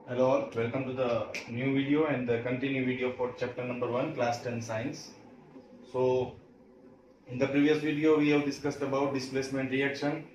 Hello all, welcome to the new video and the continue video for chapter number 1, class 10 science. So, in the previous video we have discussed about displacement reaction,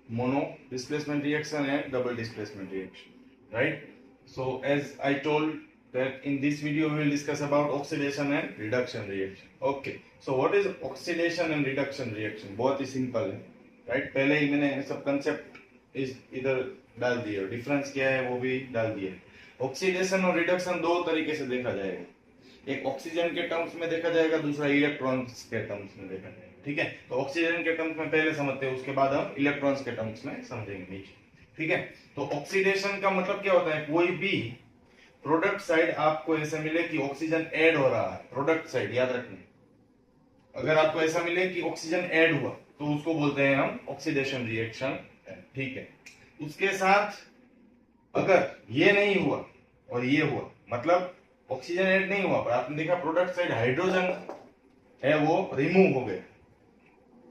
mono displacement reaction and double displacement reaction, right? So, as I told that in this video we will discuss about oxidation and reduction reaction. Okay, so what is oxidation and reduction reaction? बहुत ही simple है, right? पहले ही मैंने सब concept इधर डाल दिए, difference क्या है वो भी डाल दिए। ऑक्सीडेशन और रिडक्शन दो तरीके से देखा जाएगा, एक ऑक्सीजन के टर्म्स में देखा जाएगा, दूसरा इलेक्ट्रॉन्स के टर्म्स में देखा जाएगा। ठीक है, तो ऑक्सीजन के टर्म्स में पहले समझते हैं, उसके बाद हम इलेक्ट्रॉन्स के टर्म्स में समझेंगे नीचे। ठीक है, तो ऑक्सीडेशन का मतलब क्या होता है, कोई भी प्रोडक्ट साइड आपको ऐसे मिले कि ऑक्सीजन ऐड हो रहा है, प्रोडक्ट साइड याद रखना, अगर आपको ऐसा मिले कि ऑक्सीजन ऐड हुआ तो उसको बोलते हैं हम ऑक्सीडेशन रिएक्शन। ठीक है, उसके साथ अगर ये नहीं हुआ और ये हुआ, मतलब ऑक्सीजन ऐड नहीं हुआ पर आपने देखा प्रोडक्ट साइड हाइड्रोजन है वो रिमूव हो गया,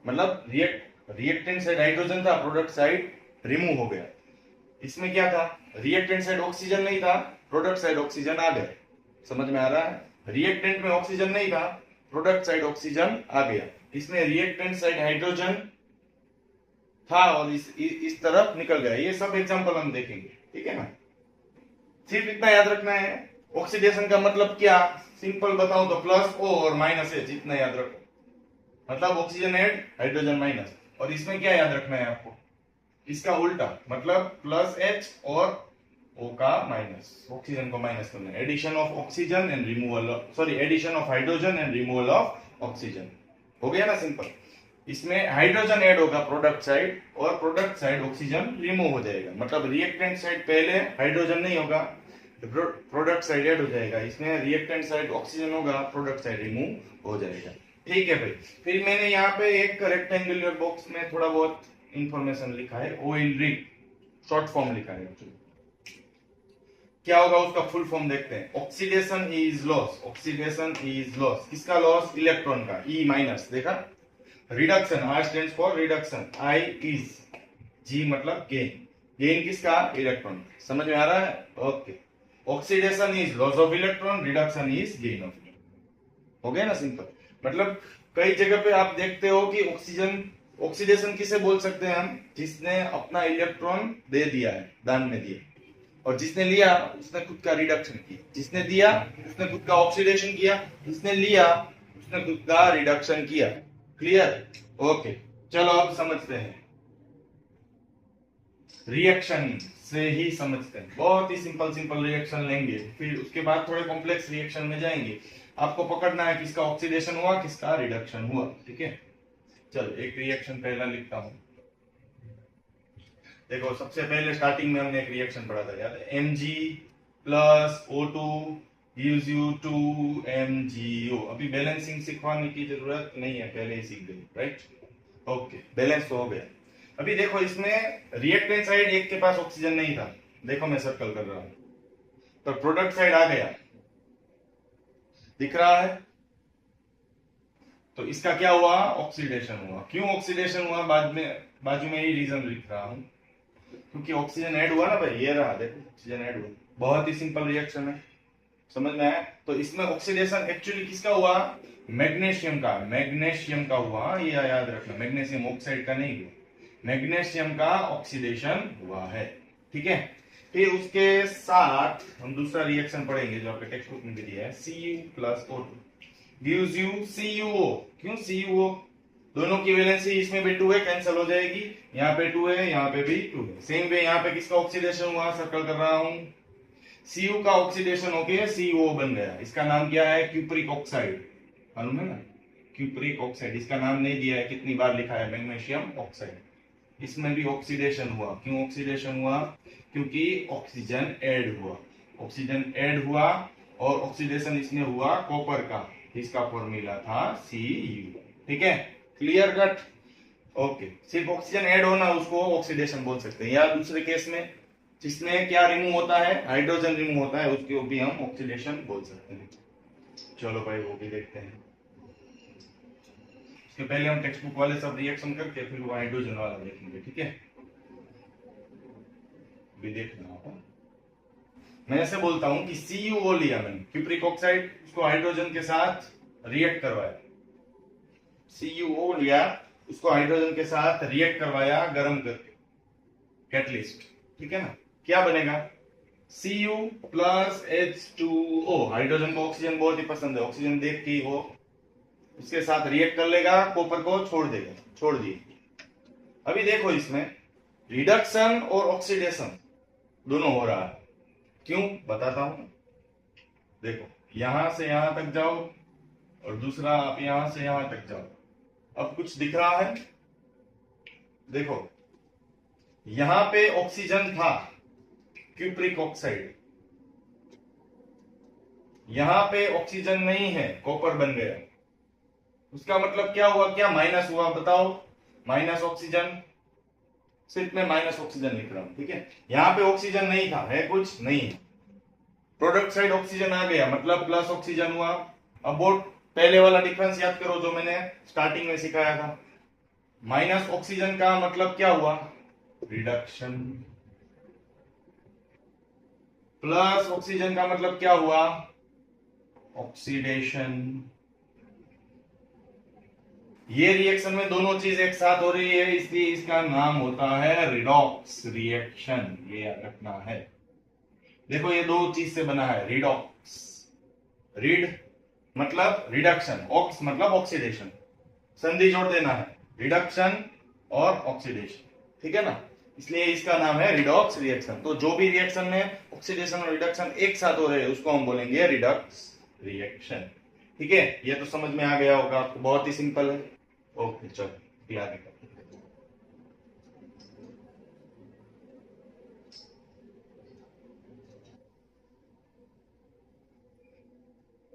मतलब रिएक्टेंट साइड हाइड्रोजन था, प्रोडक्ट साइड रिमूव हो गया। इसमें क्या था, रिएक्टेंट साइड ऑक्सीजन नहीं था, प्रोडक्ट साइड ऑक्सीजन आ गया। समझ में आ रहा है, रिएक्टेंट में ऑक्सीजन नहीं था, प्रोडक्ट साइड ऑक्सीजन आ गया। इसमें रिएक्टेंट साइड हाइड्रोजन था और इस तरफ निकल गया। ये सब एग्जांपल हम देखेंगे, ठीक है ना। सिर्फ इतना याद रखना है, ऑक्सीडेशन का मतलब क्या, सिंपल बताऊं तो प्लस ओ और माइनस एच, इतना याद रखो, मतलब ऑक्सीजन ऐड हाइड्रोजन माइनस। और इसमें क्या याद रखना है आपको, इसका उल्टा, मतलब प्लस एच और ओ का माइनस, ऑक्सीजन को माइनस करना है। Addition of oxygen and removal, sorry addition of hydrogen and removal of oxygen, हो गया ना सिंपल। इसमें हाइड्रोजन ऐड होगा प्रोडक्ट साइड और प्रोडक्ट साइड ऑक्सीजन रिमूव हो जाएगा, मतलब रिएक्टेंट साइड पहले हाइड्रोजन नहीं होगा, प्रोडक्ट साइड ऐड हो जाएगा। इसमें रिएक्टेंट साइड ऑक्सीजन होगा, प्रोडक्ट साइड रिमूव हो जाएगा। ठीक है भाई, फिर मैंने यहाँ पे एक रेक्टेंगुलर बॉक्स में थोड़ा बहुत इंफॉर्मेशन लिखा है, OILRIG शॉर्ट फॉर्म लिखा है। क्या होगा उसका फुल फॉर्म देखते हैं। Oxidation is loss, oxidation is loss, किसका लॉस, इलेक्ट्रॉन का, E माइनस, देखा। Reduction, R stands for reduction, I is, G मतलब गेन, गेन किसका, इलेक्ट्रॉन। समझ में आ रहा है, okay. Oxidation is loss of electron, reduction is gain of electron, हो गया ना सिंपल। मतलब कई जगह पे आप देखते हो कि ऑक्सीजन, ऑक्सीडेशन किसे बोल सकते हैं हम, जिसने अपना इलेक्ट्रॉन दे दिया है, दान में दिया, और जिसने लिया उसने खुद का रिडक्शन किया, जिसने दिया उसने खुद का ऑक्सीडेशन किया, जिसने लिया उसने खुद का रिडक्शन किया। Clear, okay. चलो अब समझते हैं, रिएक्शन से ही समझते हैं, बहुत ही सिंपल सिंपल रिएक्शन लेंगे, फिर उसके बाद थोड़े कॉम्प्लेक्स रिएक्शन में जाएंगे। आपको पकड़ना है किसका ऑक्सीडेशन हुआ, किसका रिडक्शन हुआ, ठीक है। चलो एक रिएक्शन पहला लिखता हूं। देखो सबसे पहले स्टार्टिंग में हमने एक रिएक्शन पढ़ा था, याद है, Mg plus O2 gives you 2MgO। अभी बैलेंसिंग सिखवाने की जरूरत नहीं है, पहले ही सीख गए, राइट, ओके। बैलेंस तो हो गया। अभी देखो इसमें रिएक्टेंट साइड एक के पास ऑक्सीजन नहीं था, देखो मैं सर्कल कर रहा हूं, तो प्रोडक्ट साइड आ गया, दिख रहा है। तो इसका क्या हुआ, ऑक्सीडेशन हुआ। क्यों ऑक्सीडेशन हुआ, बाद में बाजू में ही रीजन लिख रहा हूं, क्योंकि ऑक्सीजन ऐड हुआ ना भाई, ये रहा देखो, ऑक्सीजन ऐड हुआ। बहुत ही सिंपल रिएक्शन है, समझ में आया। तो इसमें ऑक्सीडेशन एक्चुअली किसका हुआ, मैग्नीशियम का, मैग्नीशियम का हुआ, ये याद रखना, मैग्नीशियम ऑक्साइड का नहीं हुआ, मैग्नीशियम का ऑक्सीडेशन हुआ है, ठीक है। फिर उसके साथ हम दूसरा रिएक्शन पढ़ेंगे जो आपके टेक्स्ट बुक में भी दिया है, Cu plus O2 gives you CuO। क्यों CuO, दोनों की वैलेंसी इसमें भी 2 है, कैंसिल हो जाएगी, यहाँ पे 2 है, यहाँ पे भी 2 है। सेम वे यहाँ पे किसका ऑक्सीडेशन हुआ, सर्कल कर रहा हूं, Cu का ऑक्सीडेशन होके CO बन गया। इसका नाम क्या है, क्यूप्रिक ऑक्साइड, मालूम है ना, क्यूप्रिक ऑक्साइड। इसका नाम नहीं दिया है, कितनी बार लिखा है, मैग्नीशियम ऑक्साइड। इसमें भी ऑक्सीडेशन हुआ। क्यों ऑक्सीडेशन हुआ, क्योंकि ऑक्सीजन ऐड हुआ, ऑक्सीजन ऐड हुआ और ऑक्सीडेशन इसमें हुआ कॉपर का, इसका फॉर्मूला था Cu, ठीक है। Clear cut, okay. सिर्फ ऑक्सीजन ऐड होना उसको ऑक्सीडेशन बोल सकते हैं, या दूसरे केस में जिसमें क्या रिमूव होता है, हाइड्रोजन रिमूव होता है, उसको भी हम ऑक्सीडेशन बोल सकते हैं। चलो भाई वो भी देखते हैं। इसके पहले हम टेक्स्ट बुक वाले सब रिएक्शन करके फिर वो हाइड्रोजन वाला देखेंगे, ठीक है, भी देखना होगा। मैं ऐसे बोलता हूं कि CuO लिया मैंने, क्यूप्रिक ऑक्साइड, उसको हाइड्रोजन के साथ रिएक्ट करवाया। CuO लिया, उसको हाइड्रोजन के साथ रिएक्ट करवाया गर्म करके, कैटलिस्ट, ठीक है ना। क्या बनेगा? Cu plus H2O। हाइड्रोजन को ऑक्सीजन बहुत ही पसंद है, ऑक्सीजन देख के वो उसके साथ रिएक्ट कर लेगा, कॉपर को छोड़ देगा, छोड़ दिए। अभी देखो इसमें रिडक्शन और ऑक्सीडेशन दोनों हो रहा है। क्यों, बताता हूं। देखो यहां से यहां तक जाओ और दूसरा आप यहां से यहां तक जाओ। अब कुछ दिख रहा है? देखो यहां पे ऑक्सीजन था, क्यूप्रिक ऑक्साइड, यहां पे ऑक्सीजन नहीं है, कॉपर बन गया। उसका मतलब क्या हुआ? क्या माइनस हुआ? बताओ। माइनस ऑक्सीजन, सिर्फ मैं माइनस ऑक्सीजन लिख रहा हूं, ठीक है। यहां पे ऑक्सीजन नहीं था, है कुछ नहीं है, प्रोडक्ट साइड ऑक्सीजन आ गया, मतलब प्लस ऑक्सीजन हुआ। अब वो पहले वाला डिफरेंस याद करो जो मैंने स्टार्टिंग में सिखाया था। माइनस ऑक्सीजन का मतलब क्या हुआ? रिडक्शन। प्लस ऑक्सीजन का मतलब क्या हुआ? ऑक्सीडेशन। ये रिएक्शन में दोनों चीज एक साथ हो रही है, इसलिए इसका नाम होता है रिडॉक्स रिएक्शन। ये याद रखना है। देखो ये दो चीज से बना है, रिडॉक्स। रीड मतलब रिडक्शन, ऑक्स मतलब ऑक्सीडेशन, संधि जोड़ देना है, रिडक्शन और ऑक्सीडेशन, ठीक है ना। इसलिए इसका नाम है रिडॉक्स रिएक्शन। तो जो भी रिएक्शन में ऑक्सीडेशन और रिडक्शन एक साथ हो रहे हैं उसको हम बोलेंगे रिडॉक्स रिएक्शन, ठीक है। ये तो समझ में आ गया होगा आपको, बहुत ही सिंपल है। ओके चलो आगे करते हैं।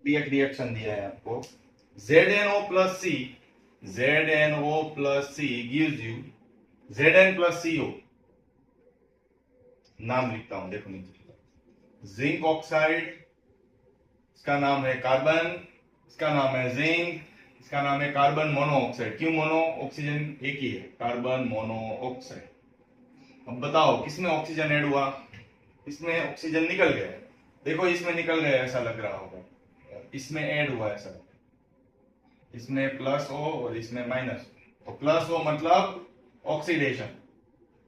भी एक रिएक्शन दिया है आपको, ZnO plus C, ZnO plus C gives you Zn plus CO। नाम लिखता हूं, देखो नीचे, जिंक ऑक्साइड, इसका नाम है कार्बन, इसका नाम है जिंक, इसका नाम है कार्बन मोनोऑक्साइड। क्यों मोनो? ऑक्सीजन एक ही है, कार्बन मोनोऑक्साइड। अब बताओ किसमें ऑक्सीजन ऐड हुआ? इसमें ऑक्सीजन निकल गया, देखो इसमें निकल गया ऐसा लग रहा होगा, इसमें ऐड हुआ ऐसा, इसमें प्लस O और इसमें माइनस। तो प्लस O मतलब ऑक्सीडेशन,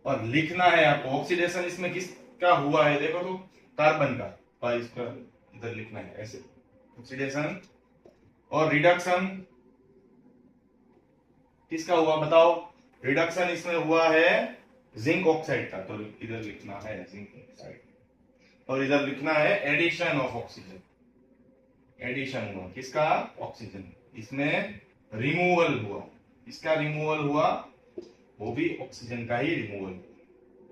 और लिखना है आपको ऑक्सीडेशन इसमें किसका हुआ है, देखो तो कार्बन का, और इसका इधर लिखना है ऐसे, ऑक्सीडेशन। और रिडक्शन किसका हुआ बताओ? रिडक्शन इसमें हुआ है जिंक ऑक्साइड का, तो इधर लिखना है जिंक ऑक्साइड, और इधर लिखना है एडिशन ऑफ ऑक्सीजन। एडिशन हुआ किसका? ऑक्सीजन। इसमें रिमूवल हुआ, इसका रिमूवल हुआ, वो भी ऑक्सीजन का ही रिमूवल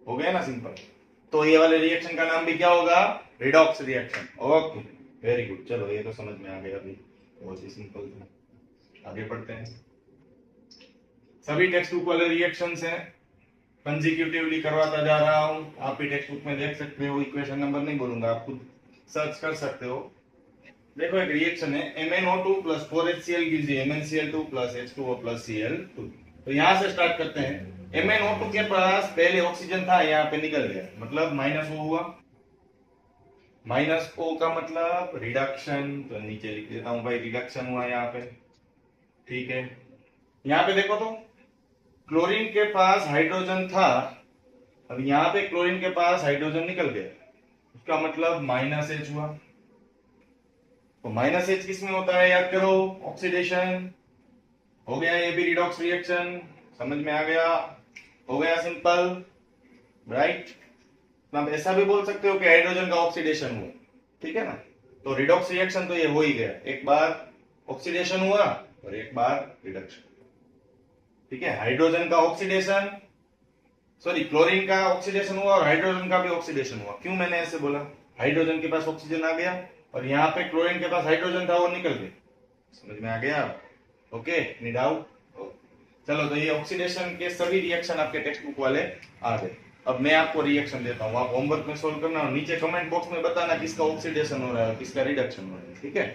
हो गया ना, सिंपल। तो ये वाले रिएक्शन का नाम भी क्या होगा? Redox reaction. Okay very good, चलो ये तो समझ में आ गया अभी, बहुत ही सिंपल था। आगे बढ़ते हैं। सभी टेक्स्ट बुक वाले रिएक्शंस हैं, कंसेक्यूटिवली करवाता जा रहा हूं, आप भी टेक्स्ट बुक में देख सकते हो, इक्वेशन नंबर नहीं बोलूंगा, आप खुद सर्च कर सकते हो। देखो एक रिएक्शन है, MnO2 plus 4HCl gives you MnCl2 plus H2O plus Cl2। तो यहां से स्टार्ट करते हैं। MnO2 के पास पहले ऑक्सीजन था, यहाँ पे निकल गया, मतलब माइनस O हुआ। माइनस O का मतलब रिडक्शन, तो नीचे लिख देता हूं भाई, रिडक्शन हुआ यहाँ पे, ठीक है। यहाँ पे देखो तो क्लोरीन के पास हाइड्रोजन था, अब यहाँ पे क्लोरीन के पास हाइड्रोजन निकल गया, उसका मतलब माइनस H हुआ। तो माइनस H किस में होता है याद करो? ऑक्सीडेशन। हो गया ये भी रिडॉक्स रिएक्शन, समझ में आ गया? हो गया सिंपल, राइट। आप ऐसा भी बोल सकते हो कि हाइड्रोजन का ऑक्सीडेशन हुआ, ठीक है ना। तो रिडॉक्स रिएक्शन तो ये हो ही गया, एक बार ऑक्सीडेशन हुआ और एक बार रिडक्शन, ठीक है। हाइड्रोजन का ऑक्सीडेशन, सॉरी क्लोरीन का ऑक्सीडेशन हुआ और हाइड्रोजन का भी ऑक्सीडेशन हुआ। क्यों मैंने ऐसे बोला? हाइड्रोजन के पास ऑक्सीजन आ गया और यहाँ पे क्लोरीन के पास हाइड्रोजन था, वो निकल गया, समझ में आ गया? ओके, नी डाउट? चलो, तो ये ऑक्सीडेशन के सभी रिएक्शन आपके टेक्स्ट बुक वाले आ गए। अब मैं आपको रिएक्शन देता हूँ, आप होमवर्क में सोल्व करना और नीचे कमेंट बॉक्स में बताना किसका ऑक्सीडेशन हो रहा है, किसका रिडक्शन हो रहा है, ठीक है।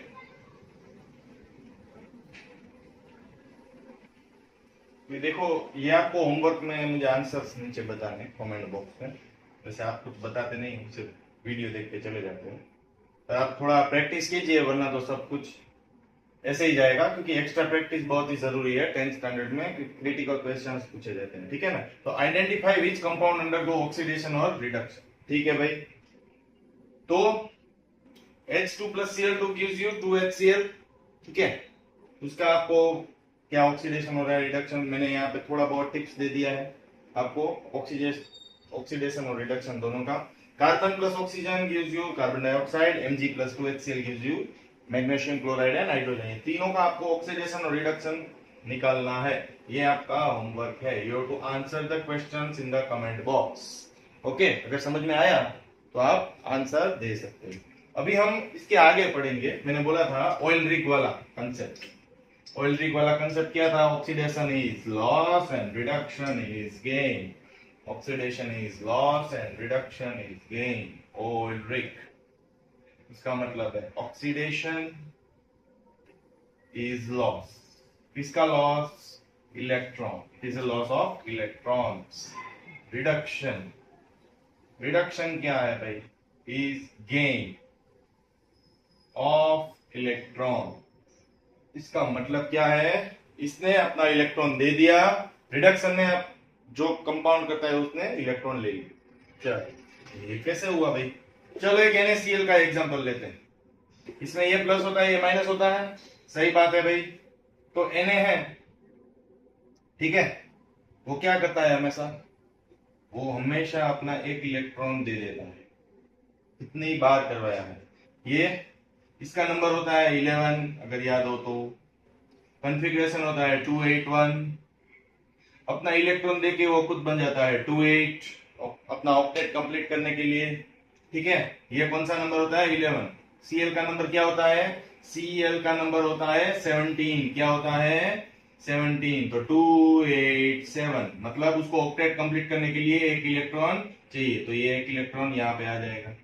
ये देखो, ये आपको होमवर्क में मुझे आंसर्स नीचे बताने कमेंट बॉक्स में, वैसे आप कुछ बताते नहीं, सिर्फ वीडियो देख के चले जाते हैं। तो आप थोड़ा प्रैक्टिस कीजिए, वरना तो सब कुछ ऐसे ही जाएगा, क्योंकि एक्स्ट्रा प्रैक्टिस बहुत ही जरूरी है 10th स्टैंडर्ड में, क्रिटिकल क्वेश्चंस पूछे जाते हैं, ठीक है ना। तो identify which compound undergo oxidation और रिडक्शन, ठीक है भाई। तो H2 plus Cl2 gives you 2HCl, ठीक है। उसका आपको क्या ऑक्सीडेशन हो रहा है, रिडक्शन, मैंने यहाँ पे थोड़ा बहुत टिप्स दे दिया है आपको, ऑक्सीडेशन और रिडक्शन दोनों का। Carbon plus oxygen gives you carbon dioxide, Mg plus 2HCl gives you magnesium chloride and nitrogen. ये तीनों का आपको ऑक्सीडेशन और रिडक्शन निकालना है, ये आपका होमवर्क है। You have to answer the questions in the comment box, okay. अगर समझ में आया तो आप आंसर दे सकते हो। अभी हम इसके आगे पढ़ेंगे। मैंने बोला था ऑयल रिग वाला कंसेप्ट। ऑयल रिग वाला कंसेप्ट क्या था? Oxidation is loss and reduction is gain. Oxidation is loss and reduction is gain. Oil rig, इसका मतलब है ऑक्सीडेशन इज लॉस। किसका loss? Electron. It is a loss of electrons. Reduction, reduction क्या है भाई? Is gain of electron. इसका मतलब क्या है? इसने अपना इलेक्ट्रॉन दे दिया, रिडक्शन में जो कंपाउंड करता है उसने इलेक्ट्रॉन ले लिया। चलो ये कैसे हुआ भाई? चलो एक NaCl का एग्जांपल लेते हैं। इसमें ये प्लस होता है, ये माइनस होता है, सही बात है भाई। तो Na है, ठीक है, वो क्या करता है हमेशा? वो हमेशा अपना एक इलेक्ट्रॉन दे देता है। कितनी बार करवाया है ये? इसका नंबर होता है 11, अगर याद हो तो। कॉन्फ़िगरेशन होता है 281। अपना इलेक्ट्रॉन देके वो खुद बन जाता है 28 अपना ऑक्टेट कंप्लीट करने के लिए, ठीक है। ये कौन सा नंबर होता है? 11। Cl का नंबर क्या होता है? Cl का नंबर होता है 17। क्या होता है? 17। तो 287, मतलब उसको ऑक्टेट कंप्लीट करने के लिए एक इलेक्ट्रॉन चाहिए। तो ये एक इलेक्ट्रॉन यहाँ पे आ जाएगा,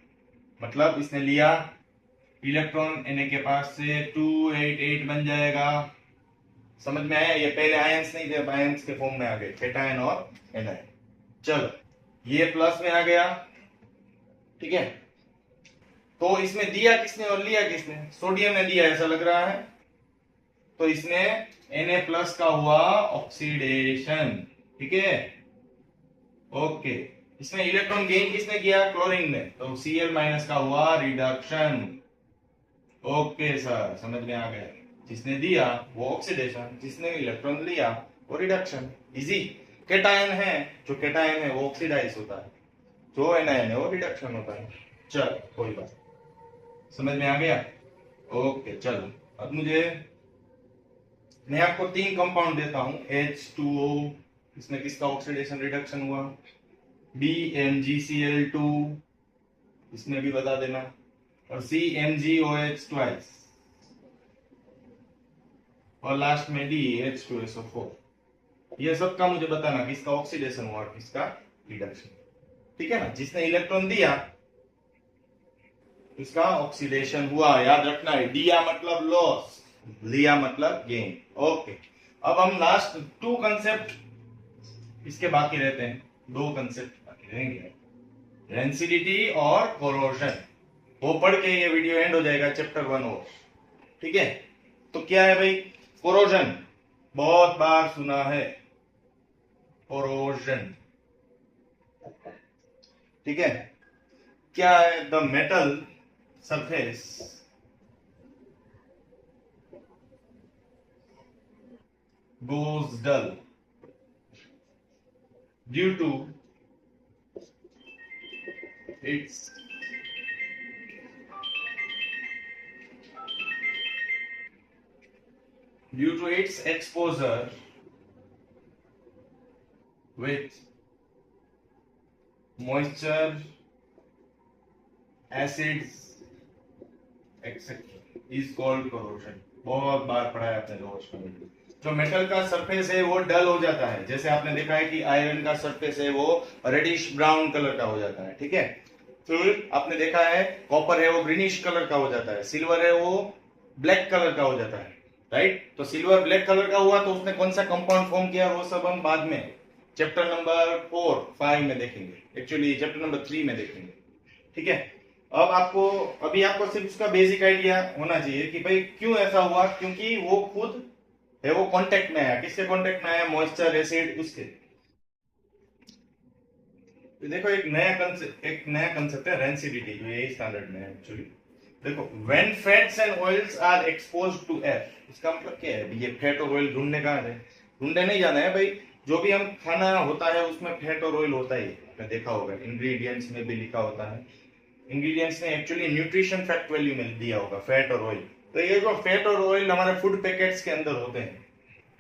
मतलब इसने लिया इलेक्ट्रॉन Na के पास से, 288 बन जाएगा। समझ में आया? ये पहले आयंस नहीं थे, आयंस के फॉर्म में आ गए, केटायन और एनायन। चलो ये प्लस में आ गया, ठीक है। तो इसमें दिया किसने और लिया किसने? सोडियम ने दिया, ऐसा लग रहा है। तो इसने Na प्लस का हुआ ऑक्सीडेशन, ठीक है, ओके। इसमें इलेक्ट्रॉन गेन किसने किया? क्लोरीन ने। तो Cl माइनस का हुआ रिडक्शन, ओके सर, समझ में आ गया। जिसने दिया वो ऑक्सीडेशन, जिसने इलेक्ट्रॉन लिया वो रिडक्शन। इजी। केटायन है, जो केटायन है वो ऑक्सीडाइज होता है, जो एनायन है वो रिडक्शन होता है। चल कोई बात, समझ में आ गया? ओके चलो, अब मैं आपको 3 कंपाउंड देता हूं। H2O, इसमें किसका ऑक्सीडेशन रिडक्शन हुआ? BMgCl2, इसमें भी बता देना। और CMgOH ट्वाइस, और लास्ट में DH2SO4। ये सब का मुझे बताना किसका ऑक्सीडेशन हुआ और किसका रिडक्शन, ठीक है ना। जिसने इलेक्ट्रॉन दिया इसका ऑक्सीडेशन हुआ, याद रखना है। दिया मतलब लॉस, लिया मतलब गेन, ओके। अब हम लास्ट 2 कंसेप्ट इसके बाकी रहते हैं, 2 कंसेप्ट बाकी रहेंगे, रेंसिडिटी और कोरोजन। वो पढ़ के ये वीडियो एंड हो जाएगा, चैप्टर 1 और, ठीक है। तो क्या है भाई? कोरोजन, बहुत बार सुना है कोरोजन, ठीक है। क्या है? The metal surface goes dull due to its exposure with moisture, acids etcetera is called corrosion. बहुत बार पढ़ा है आपने दोस्तों। जो मेटल का सरफेस है वो डल हो जाता है, जैसे आपने देखा है कि आयरन का सरफेस है वो रेडिश ब्राउन कलर का हो जाता है, ठीक है। फिर आपने देखा है कॉपर है वो ग्रीनिश कलर का हो जाता है, सिल्वर है वो ब्लैक कलर का हो जाता है, राइट। तो सिल्वर ब्लैक कलर का हुआ तो उसने कौन सा कंपाउंड फॉर्म किया, वो सब हम बाद में चैप्टर नंबर 4, 5 में देखेंगे, एक्चुअली चैप्टर नंबर 3 में देखेंगे, ठीक है। अब आपको अभी आपको सिर्फ उसका बेसिक आइडिया होना चाहिए कि भाई क्यों ऐसा हुआ, क्योंकि वो खुद है वो कांटेक्ट में आया। किसके कांटेक्ट में आया? मॉइस्चर, एसिड, उसके। तो देखो एक नया कंसेप्ट है रेंसिडिटी, जो यही स्टैंडर्ड में है एक्चुअली। देखो, when fats and oils are exposed to air, इसका मतलब क्या है? ये फैट और ऑयल ढूंढने कहाँ है? ढूंढने नहीं जाना है भाई। जो भी हम खाना होता है उसमें फैट और ऑयल होता ही है, आपने देखा होगा, इंग्रेडिएंट्स में भी लिखा होता है। इंग्रेडिएंट्स ने एक्चुअली न्यूट्रिशन फैक्ट वैल्यू में दिया होगा फैट और ऑयल। तो ये जो फैट और ऑयल हमारे फूड पैकेट्स के अंदर होते हैं,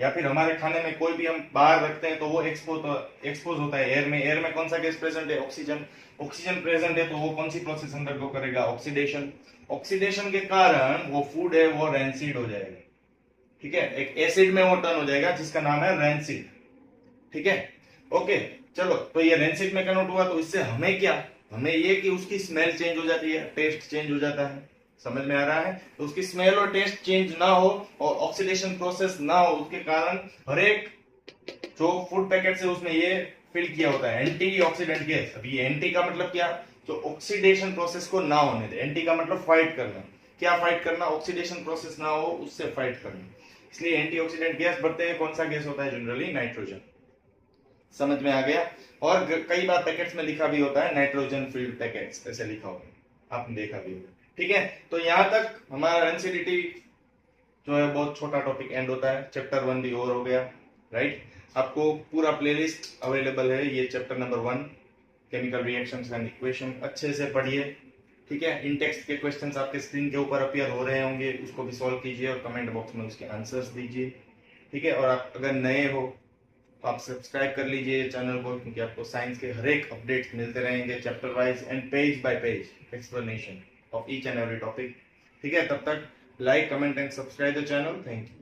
या फिर हमारे खाने में कोई भी हम बाहर रखते हैं, तो वो एक्सपोज होता है एयर में। एयर में कौन सा गैस प्रेजेंट है? ऑक्सीजन। ऑक्सीजन प्रेजेंट है तो वो कौन सी प्रोसेस अंडरगो करेगा? ऑक्सीडेशन। ऑक्सीडेशन के कारण वो फूड है वो रैंसिड हो जाएगा। ठीक है, एक एसिड में वो टर्न हो जाएगा जिसका नाम है रैंसिड। ठीक है, ओके। चलो, तो ये रैंसिड में कन्वर्ट हुआ तो इससे हमें क्या? हमें ये कि उसकी स्मेल चेंज हो जाती है, टेस्ट चेंज हो जाता है। समझ में आ रहा है? तो उसकी स्मेल और टेस्ट चेंज ना हो और ऑक्सीडेशन प्रोसेस ना हो, उसके कारण हर एक जो फूड पैकेट से उसने ये फिल किया होता है एंटीऑक्सीडेंट गैस। अब ये एंटी का मतलब क्या? जो ऑक्सीडेशन प्रोसेस को ना होने दे। एंटी का मतलब फाइट करना। क्या फाइट करना? ऑक्सीडेशन प्रोसेस ना हो उससे फाइट करना। इसलिए एंटीऑक्सीडेंट गैस बढ़ते हैं। कौन सा गैस होता है? Generally nitrogen. समझ में आ गया? और कई बार पैकेट्स में लिखा भी होता है नाइट्रोजन फिल्ड पैकेट्स, ऐसे लिखा होगा, आपने देखा भी होगा। ठीक है, तो यहां तक हमारा रेंसिडिटी जो है बहुत छोटा टॉपिक एंड होता है। चैप्टर 1 भी ओवर हो गया, राइट। आपको पूरा प्लेलिस्ट अवेलेबल है, ये chapter number 1 chemical reactions and equation, अच्छे से पढ़िए। ठीक है, इन टेक्स्ट के क्वेश्चंस आपके स्क्रीन के ऊपर अपीयर हो रहे होंगे, उसको भी सॉल्व कीजिए और कमेंट बॉक्स में उसके आंसर्स दीजिए। ठीक है, और आप अगर नए हो तो आप सब्सक्राइब कर लीजिए चैनल को, क्योंकि आपको साइंस के हर एक अपडेट्स मिलते रहेंगे, chapter wise and page bye page explanation of each and every topic. ठीक है, तब तक like, comment and subscribe the channel. Thank you.